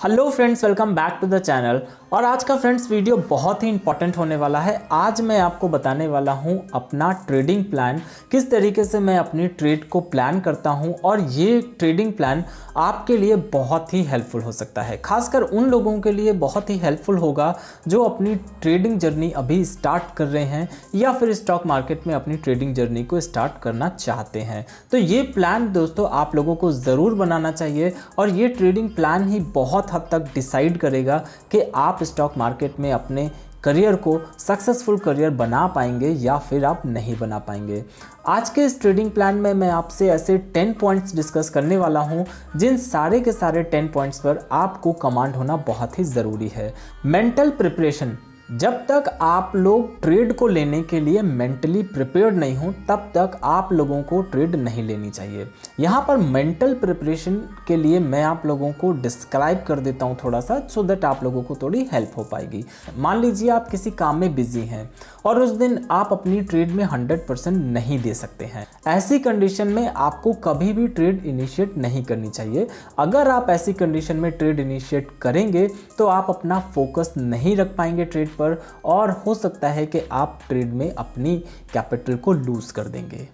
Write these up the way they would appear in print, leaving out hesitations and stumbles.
Hello friends, welcome back to the channel. और आज का फ्रेंड्स वीडियो बहुत ही इंपॉर्टेंट होने वाला है। आज मैं आपको बताने वाला हूं अपना ट्रेडिंग प्लान, किस तरीके से मैं अपनी ट्रेड को प्लान करता हूं और ये ट्रेडिंग प्लान आपके लिए बहुत ही हेल्पफुल हो सकता है। खासकर उन लोगों के लिए बहुत ही हेल्पफुल होगा जो अपनी ट्रेडिंग जर्नी अभी स्टार्ट कर रहे हैं या फिर स्टॉक मार्केट में अपनी ट्रेडिंग जर्नी को स्टार्ट करना चाहते हैं। तो ये प्लान दोस्तों आप लोगों को ज़रूर बनाना चाहिए और ये ट्रेडिंग प्लान ही बहुत हद तक डिसाइड करेगा कि आप स्टॉक मार्केट में अपने करियर को सक्सेसफुल करियर बना पाएंगे या फिर आप नहीं बना पाएंगे। आज के इस ट्रेडिंग प्लान में मैं आपसे ऐसे 10 पॉइंट्स डिस्कस करने वाला हूं जिन सारे के सारे 10 पॉइंट्स पर आपको कमांड होना बहुत ही ज़रूरी है। मेंटल प्रिपरेशन, जब तक आप लोग ट्रेड को लेने के लिए मेंटली प्रिपेयर्ड नहीं हो तब तक आप लोगों को ट्रेड नहीं लेनी चाहिए। यहाँ पर मेंटल प्रिपरेशन के लिए मैं आप लोगों को डिस्क्राइब कर देता हूँ थोड़ा सा, सो दैट आप लोगों को थोड़ी हेल्प हो पाएगी। मान लीजिए आप किसी काम में बिजी हैं और उस दिन आप अपनी ट्रेड में 100% नहीं दे सकते हैं। ऐसी कंडीशन में आपको कभी भी ट्रेड इनिशिएट नहीं करनी चाहिए। अगर आप ऐसी कंडीशन में ट्रेड इनिशिएट करेंगे तो आप अपना फोकस नहीं रख पाएंगे ट्रेड पर और हो सकता है कि आप ट्रेड में अपनी कैपिटल को लूज कर देंगे।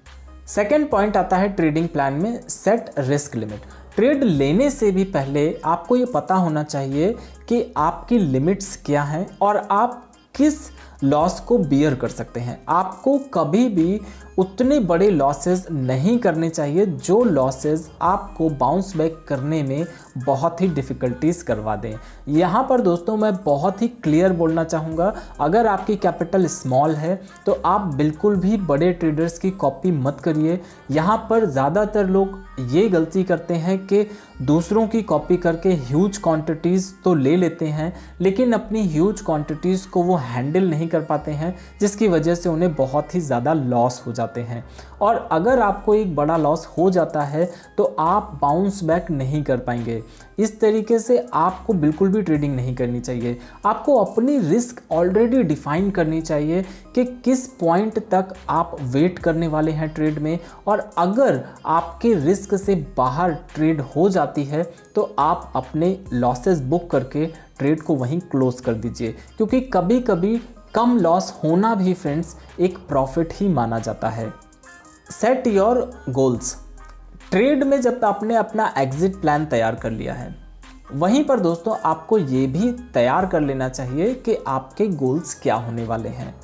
सेकेंड पॉइंट आता है ट्रेडिंग प्लान में सेट रिस्क लिमिट। ट्रेड लेने से भी पहले आपको ये पता होना चाहिए कि आपकी लिमिट्स क्या हैं और आप किस लॉस को बियर कर सकते हैं। आपको कभी भी उतने बड़े लॉसेस नहीं करने चाहिए जो लॉसेस आपको बाउंस बैक करने में बहुत ही डिफ़िकल्टीज करवा दें। यहाँ पर दोस्तों मैं बहुत ही क्लियर बोलना चाहूँगा, अगर आपकी कैपिटल स्मॉल है तो आप बिल्कुल भी बड़े ट्रेडर्स की कॉपी मत करिए। यहाँ पर ज़्यादातर लोग ये गलती करते हैं कि दूसरों की कॉपी करके ह्यूज क्वांटिटीज़ तो ले लेते हैं लेकिन अपनी ह्यूज क्वांटिटीज़ को वो हैंडल नहीं कर पाते हैं, जिसकी वजह से उन्हें बहुत ही ज़्यादा लॉस हो जाते हैं। और अगर आपको एक बड़ा लॉस हो जाता है तो आप बाउंस बैक नहीं कर पाएंगे। इस तरीके से आपको बिल्कुल भी ट्रेडिंग नहीं करनी चाहिए। आपको अपनी रिस्क ऑलरेडी डिफाइन करनी चाहिए कि किस पॉइंट तक आप वेट करने वाले हैं ट्रेड में, और अगर आपके रिस्क से बाहर ट्रेड हो जाती है तो आप अपने लॉसेस बुक करके ट्रेड को वहीं क्लोज कर दीजिए, क्योंकि कभी कभी कम लॉस होना भी फ्रेंड्स एक प्रॉफिट ही माना जाता है। Set your goals. ट्रेड में जब आपने अपना एग्जिट प्लान तैयार कर लिया है, वहीं पर दोस्तों आपको ये भी तैयार कर लेना चाहिए कि आपके गोल्स क्या होने वाले हैं।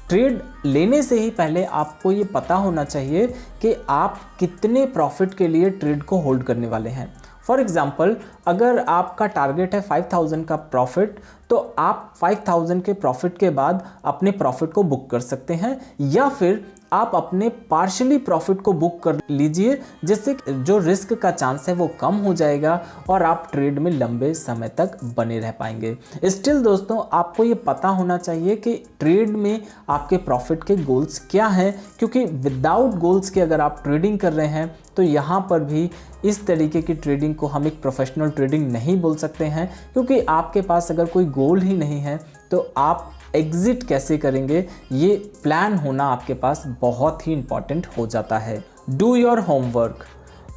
ट्रेड लेने से ही पहले आपको ये पता होना चाहिए कि आप कितने प्रॉफिट के लिए ट्रेड को होल्ड करने वाले हैं। फॉर एग्जाम्पल, अगर आपका टारगेट है 5000 का प्रॉफिट तो आप 5000 के प्रॉफिट के बाद अपने प्रॉफिट को बुक कर सकते हैं, या फिर आप अपने पार्शियली प्रॉफिट को बुक कर लीजिए, जिससे जो रिस्क का चांस है वो कम हो जाएगा और आप ट्रेड में लंबे समय तक बने रह पाएंगे। स्टिल दोस्तों आपको ये पता होना चाहिए कि ट्रेड में आपके प्रॉफिट के गोल्स क्या हैं, क्योंकि विदाउट गोल्स के अगर आप ट्रेडिंग कर रहे हैं तो यहाँ पर भी इस तरीके की ट्रेडिंग को हम एक प्रोफेशनल ट्रेडिंग नहीं बोल सकते हैं, क्योंकि आपके पास अगर कोई गोल ही नहीं है तो आप एग्जिट कैसे करेंगे, ये प्लान होना आपके पास बहुत ही इंपॉर्टेंट हो जाता है। Do your homework.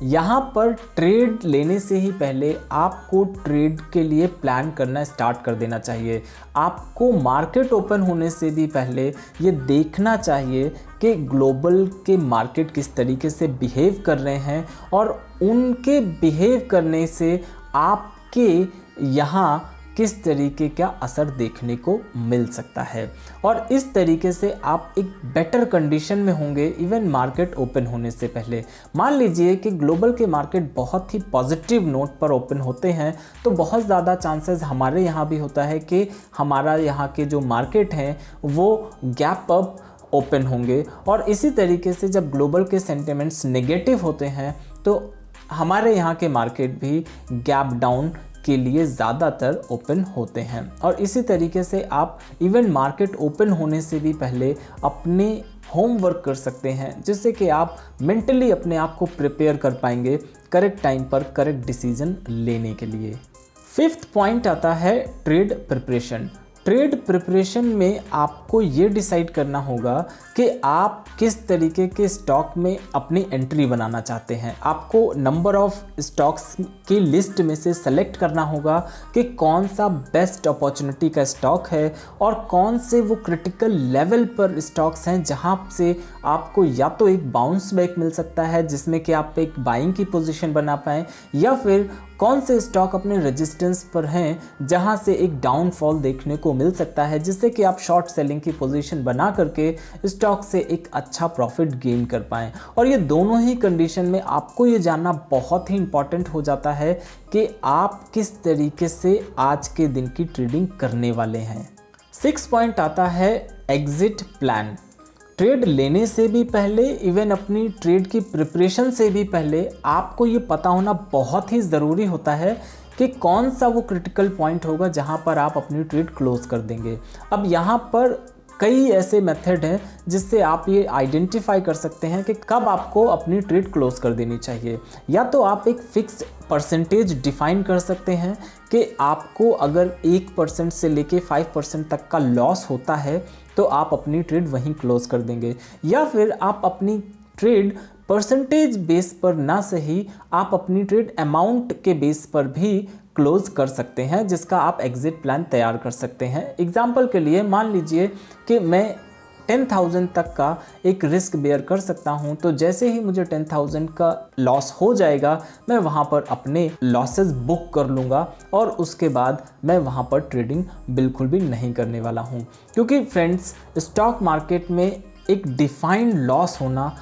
यहाँ पर ट्रेड लेने से ही पहले आपको ट्रेड के लिए प्लान करना स्टार्ट कर देना चाहिए। आपको मार्केट ओपन होने से भी पहले ये देखना चाहिए कि ग्लोबल के मार्केट किस तरीके से बिहेव कर रहे हैं और उनके बिहेव करने से आपके यहाँ किस तरीके का असर देखने को मिल सकता है, और इस तरीके से आप एक बेटर कंडीशन में होंगे इवन मार्केट ओपन होने से पहले। मान लीजिए कि ग्लोबल के मार्केट बहुत ही पॉजिटिव नोट पर ओपन होते हैं तो बहुत ज़्यादा चांसेस हमारे यहाँ भी होता है कि हमारा यहाँ के जो मार्केट हैं वो गैप अप ओपन होंगे, और इसी तरीके से जब ग्लोबल के सेंटिमेंट्स नेगेटिव होते हैं तो हमारे यहाँ के मार्केट भी गैप डाउन के लिए ज़्यादातर ओपन होते हैं। और इसी तरीके से आप इवन मार्केट ओपन होने से भी पहले अपने होमवर्क कर सकते हैं, जिससे कि आप मेंटली अपने आप को प्रिपेयर कर पाएंगे करेक्ट टाइम पर करेक्ट डिसीजन लेने के लिए। फिफ्थ पॉइंट आता है ट्रेड प्रिपरेशन। ट्रेड प्रिपरेशन में आपको ये डिसाइड करना होगा कि आप किस तरीके के स्टॉक में अपनी एंट्री बनाना चाहते हैं। आपको नंबर ऑफ स्टॉक्स की लिस्ट में से सेलेक्ट करना होगा कि कौन सा बेस्ट अपॉर्चुनिटी का स्टॉक है और कौन से वो क्रिटिकल लेवल पर स्टॉक्स हैं जहां से आपको या तो एक बाउंस बैक मिल सकता है जिसमें कि आप एक बाइंग की पोजीशन बना पाएँ, या फिर कौन से स्टॉक अपने रेजिस्टेंस पर हैं जहां से एक डाउनफॉल देखने को मिल सकता है जिससे कि आप शॉर्ट सेलिंग की पोजीशन बना करके स्टॉक से एक अच्छा प्रॉफिट गेन कर पाएँ। और ये दोनों ही कंडीशन में आपको ये जानना बहुत ही इंपॉर्टेंट हो जाता है कि आप किस तरीके से आज के दिन की ट्रेडिंग करने वाले हैं। 6 पॉइंट आता है एग्जिट प्लान। ट्रेड लेने से भी पहले, इवन अपनी ट्रेड की प्रिपरेशन से भी पहले आपको ये पता होना बहुत ही ज़रूरी होता है कि कौन सा वो क्रिटिकल पॉइंट होगा जहाँ पर आप अपनी ट्रेड क्लोज कर देंगे। अब यहाँ पर कई ऐसे मेथड हैं जिससे आप ये आइडेंटिफाई कर सकते हैं कि कब आपको अपनी ट्रेड क्लोज कर देनी चाहिए। या तो आप एक फिक्स परसेंटेज डिफाइन कर सकते हैं कि आपको अगर 1% से लेके 5% तक का लॉस होता है तो आप अपनी ट्रेड वहीं क्लोज कर देंगे, या फिर आप अपनी ट्रेड परसेंटेज बेस पर ना सही आप अपनी ट्रेड अमाउंट के बेस पर भी क्लोज कर सकते हैं जिसका आप एग्जिट प्लान तैयार कर सकते हैं। एग्जाम्पल के लिए मान लीजिए कि मैं 10,000 तक का एक रिस्क बेयर कर सकता हूं, तो जैसे ही मुझे 10,000 का लॉस हो जाएगा मैं वहां पर अपने लॉसेस बुक कर लूँगा और उसके बाद मैं वहां पर ट्रेडिंग बिल्कुल भी नहीं करने वाला हूं। क्योंकि फ्रेंड्स, स्टॉक मार्केट में एक डिफाइंड लॉस होना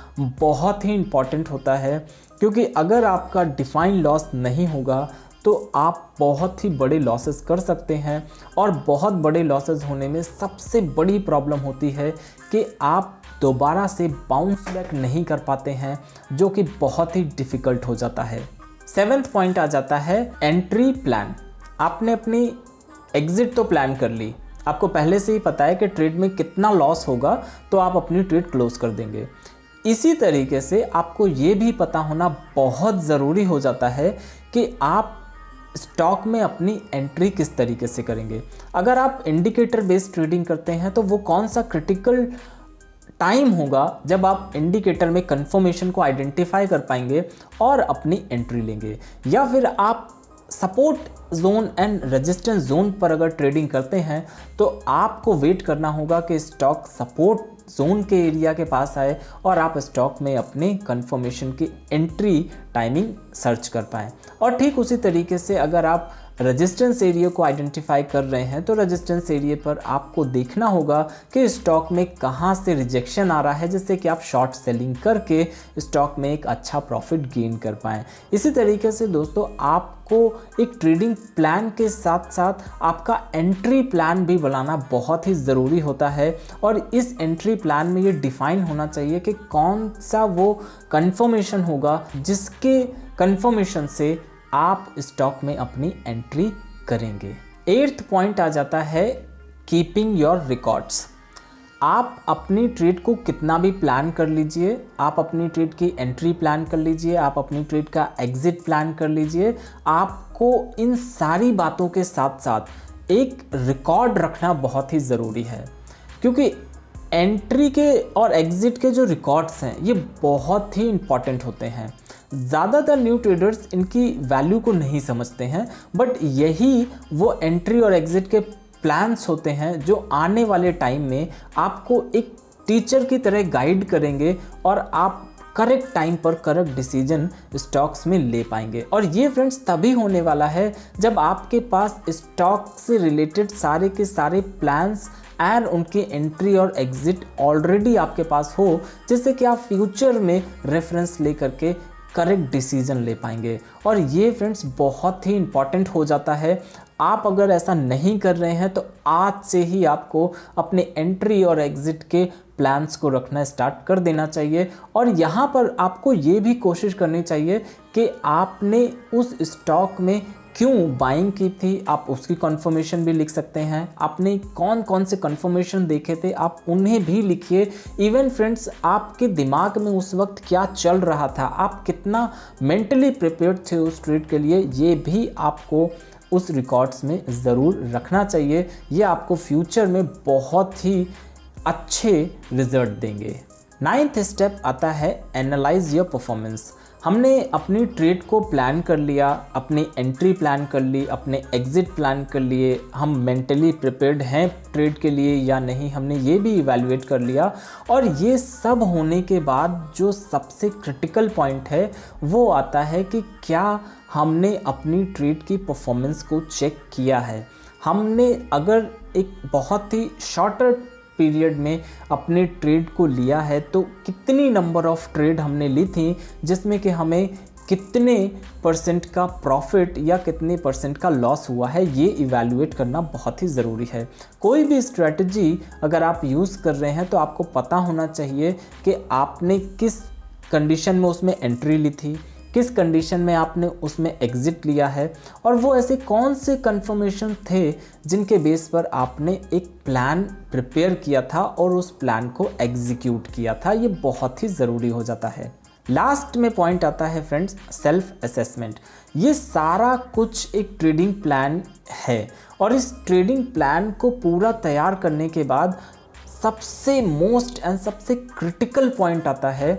बहुत ही इम्पॉर्टेंट होता है, क्योंकि अगर आपका डिफाइंड लॉस नहीं होगा तो आप बहुत ही बड़े लॉसेस कर सकते हैं। और बहुत बड़े लॉसेस होने में सबसे बड़ी प्रॉब्लम होती है कि आप दोबारा से बाउंस बैक नहीं कर पाते हैं, जो कि बहुत ही डिफ़िकल्ट हो जाता है। 7th पॉइंट आ जाता है एंट्री प्लान। आपने अपनी एग्जिट तो प्लान कर ली, आपको पहले से ही पता है कि ट्रेड में कितना लॉस होगा तो आप अपनी ट्रेड क्लोज कर देंगे। इसी तरीके से आपको ये भी पता होना बहुत ज़रूरी हो जाता है कि आप स्टॉक में अपनी एंट्री किस तरीके से करेंगे। अगर आप इंडिकेटर बेस्ड ट्रेडिंग करते हैं तो वो कौन सा क्रिटिकल टाइम होगा जब आप इंडिकेटर में कंफर्मेशन को आइडेंटिफाई कर पाएंगे और अपनी एंट्री लेंगे। या फिर आप support zone and resistance zone पर अगर ट्रेडिंग करते हैं तो आपको वेट करना होगा कि स्टॉक सपोर्ट जोन के एरिया के पास आए और आप स्टॉक में अपने कंफर्मेशन की एंट्री टाइमिंग सर्च कर पाएँ। और ठीक उसी तरीके से अगर आप रेजिस्टेंस एरिया को आइडेंटिफाई कर रहे हैं तो रेजिस्टेंस एरिया पर आपको देखना होगा कि स्टॉक में कहां से रिजेक्शन आ रहा है जिससे कि आप शॉर्ट सेलिंग करके स्टॉक में एक अच्छा प्रॉफिट गेन कर पाएँ। इसी तरीके से दोस्तों, आपको एक ट्रेडिंग प्लान के साथ साथ आपका एंट्री प्लान भी बनाना बहुत ही ज़रूरी होता है। और इस एंट्री प्लान में ये डिफाइन होना चाहिए कि कौन सा वो कंफर्मेशन होगा जिसके कंफर्मेशन से आप स्टॉक में अपनी एंट्री करेंगे। 8th पॉइंट आ जाता है कीपिंग योर रिकॉर्ड्स। आप अपनी ट्रेड को कितना भी प्लान कर लीजिए, आप अपनी ट्रेड की एंट्री प्लान कर लीजिए, आप अपनी ट्रेड का एग्जिट प्लान कर लीजिए, आपको इन सारी बातों के साथ साथ एक रिकॉर्ड रखना बहुत ही ज़रूरी है। क्योंकि एंट्री के और एग्जिट के जो रिकॉर्ड्स हैं ये बहुत ही इम्पॉर्टेंट होते हैं। ज़्यादातर न्यू ट्रेडर्स इनकी वैल्यू को नहीं समझते हैं, बट यही वो एंट्री और एग्जिट के प्लान्स होते हैं जो आने वाले टाइम में आपको एक टीचर की तरह गाइड करेंगे और आप करेक्ट टाइम पर करेक्ट डिसीजन स्टॉक्स में ले पाएंगे। और ये फ्रेंड्स तभी होने वाला है जब आपके पास स्टॉक से रिलेटेड सारे के सारे प्लान्स एंड उनकी एंट्री और एग्जिट ऑलरेडी आपके पास हो, जिससे कि आप फ्यूचर में रेफरेंस ले करके करेक्ट डिसीजन ले पाएंगे। और ये फ्रेंड्स बहुत ही इम्पॉर्टेंट हो जाता है। आप अगर ऐसा नहीं कर रहे हैं तो आज से ही आपको अपने एंट्री और एग्जिट के प्लान्स को रखना स्टार्ट कर देना चाहिए। और यहाँ पर आपको ये भी कोशिश करनी चाहिए कि आपने उस स्टॉक में क्यों बाइंग की थी, आप उसकी कंफर्मेशन भी लिख सकते हैं। आपने कौन कौन से कंफर्मेशन देखे थे आप उन्हें भी लिखिए। इवन फ्रेंड्स, आपके दिमाग में उस वक्त क्या चल रहा था, आप कितना मेंटली प्रिपेयर्ड थे थे उस ट्रेड के लिए, ये भी आपको उस रिकॉर्ड्स में ज़रूर रखना चाहिए। ये आपको फ्यूचर में बहुत ही अच्छे रिजल्ट देंगे। 9th स्टेप आता है एनालाइज योर परफॉर्मेंस। हमने अपनी ट्रेड को प्लान कर लिया, अपनी एंट्री प्लान कर ली, अपने एग्ज़िट प्लान कर लिए, हम मेंटली प्रिपेयर्ड हैं ट्रेड के लिए या नहीं, हमने ये भी इवैल्यूएट कर लिया। और ये सब होने के बाद जो सबसे क्रिटिकल पॉइंट है वो आता है कि क्या हमने अपनी ट्रेड की परफॉर्मेंस को चेक किया है। हमने अगर एक बहुत ही शॉर्टर पीरियड में अपने ट्रेड को लिया है तो कितनी नंबर ऑफ ट्रेड हमने ली थी जिसमें कि हमें कितने % का प्रॉफिट या कितने % का लॉस हुआ है, ये इवैल्यूएट करना बहुत ही ज़रूरी है। कोई भी स्ट्रेटजी अगर आप यूज़ कर रहे हैं तो आपको पता होना चाहिए कि आपने किस कंडीशन में उसमें एंट्री ली थी, किस कंडीशन में आपने उसमें एग्ज़िट लिया है, और वो ऐसे कौन से कन्फर्मेशन थे जिनके बेस पर आपने एक प्लान प्रिपेयर किया था और उस प्लान को एग्जीक्यूट किया था। ये बहुत ही ज़रूरी हो जाता है। लास्ट में पॉइंट आता है फ्रेंड्स, सेल्फ असेसमेंट। ये सारा कुछ एक ट्रेडिंग प्लान है और इस ट्रेडिंग प्लान को पूरा तैयार करने के बाद सबसे मोस्ट एंड सबसे क्रिटिकल पॉइंट आता है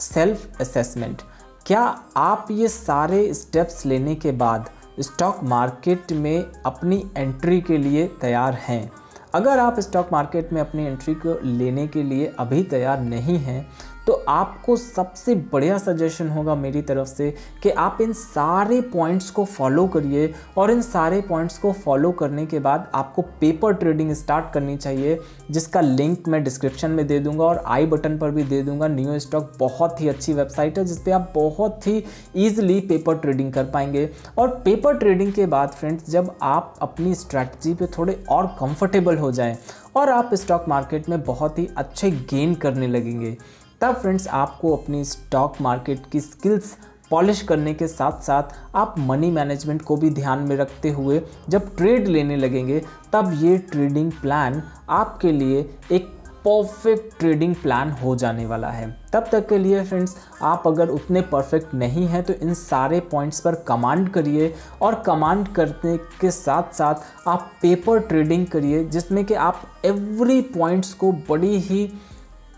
सेल्फ असेसमेंट। क्या आप ये सारे स्टेप्स लेने के बाद स्टॉक मार्केट में अपनी एंट्री के लिए तैयार हैं? अगर आप स्टॉक मार्केट में अपनी एंट्री को लेने के लिए अभी तैयार नहीं हैं तो आपको सबसे बढ़िया सजेशन होगा मेरी तरफ से कि आप इन सारे पॉइंट्स को फॉलो करिए, और इन सारे पॉइंट्स को फॉलो करने के बाद आपको पेपर ट्रेडिंग स्टार्ट करनी चाहिए, जिसका लिंक मैं डिस्क्रिप्शन में दे दूंगा और आई बटन पर भी दे दूंगा। न्यू स्टॉक बहुत ही अच्छी वेबसाइट है जिस पे आप बहुत ही ईजिली पेपर ट्रेडिंग कर पाएंगे। और पेपर ट्रेडिंग के बाद फ्रेंड्स, जब आप अपनी स्ट्रैटेजी पे थोड़े और कंफर्टेबल हो जाएं और आप स्टॉक मार्केट में बहुत ही अच्छे गेन करने लगेंगे, तब फ्रेंड्स आपको अपनी स्टॉक मार्केट की स्किल्स पॉलिश करने के साथ साथ आप मनी मैनेजमेंट को भी ध्यान में रखते हुए जब ट्रेड लेने लगेंगे, तब ये ट्रेडिंग प्लान आपके लिए एक परफेक्ट ट्रेडिंग प्लान हो जाने वाला है। तब तक के लिए फ्रेंड्स, आप अगर उतने परफेक्ट नहीं हैं तो इन सारे पॉइंट्स पर कमांड करिए, और कमांड करने के साथ साथ आप पेपर ट्रेडिंग करिए, जिसमें कि आप एवरी पॉइंट्स को बड़ी ही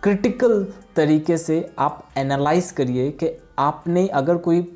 क्रिटिकल तरीके से आप एनालाइज करिए कि आपने अगर कोई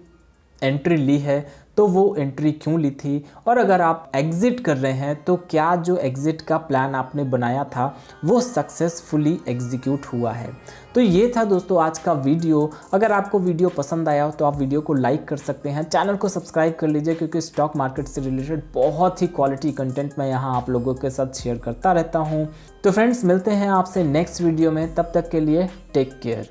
एंट्री ली है तो वो एंट्री क्यों ली थी, और अगर आप एग्ज़िट कर रहे हैं तो क्या जो एग्ज़िट का प्लान आपने बनाया था वो सक्सेसफुली एग्जीक्यूट हुआ है। तो ये था दोस्तों आज का वीडियो। अगर आपको वीडियो पसंद आया हो तो आप वीडियो को लाइक कर सकते हैं, चैनल को सब्सक्राइब कर लीजिए, क्योंकि स्टॉक मार्केट से रिलेटेड बहुत ही क्वालिटी कंटेंट मैं यहाँ आप लोगों के साथ शेयर करता रहता हूँ। तो फ्रेंड्स, मिलते हैं आपसे नेक्स्ट वीडियो में, तब तक के लिए टेक केयर।